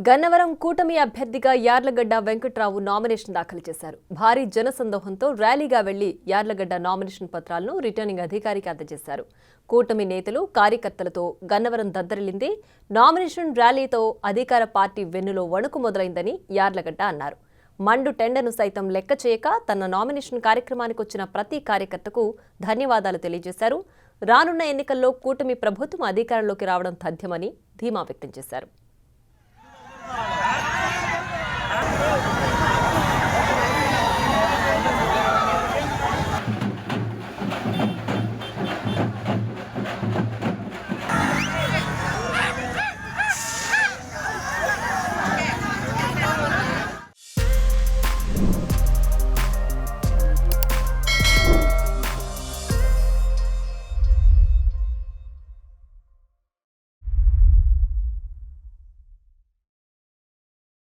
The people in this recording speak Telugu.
గన్నవరం కూటమి అభ్యర్థిగా యార్లగడ్డ వెంకట్రావు నామినేషన్ దాఖలు చేశారు. భారీ జనసందోహంతో ర్యాలీగా వెళ్లి యార్లగడ్డ నామినేషన్ పత్రాలను రిటర్నింగ్ అధికారికి అందజేశారు. కూటమి నేతలు, కార్యకర్తలతో గన్నవరం దద్దరిల్లింది. నామినేషన్ ర్యాలీతో అధికార పార్టీ వెన్నులో వణుకు మొదలైందని యార్లగడ్డ అన్నారు. మండు టెండర్ను సైతం లెక్క చేయక తన నామినేషన్ కార్యక్రమానికి వచ్చిన ప్రతి కార్యకర్తకు ధన్యవాదాలు తెలియజేశారు. రానున్న ఎన్నికల్లో కూటమి ప్రభుత్వం అధికారంలోకి రావడం తథ్యమని ధీమా వ్యక్తం చేశారు.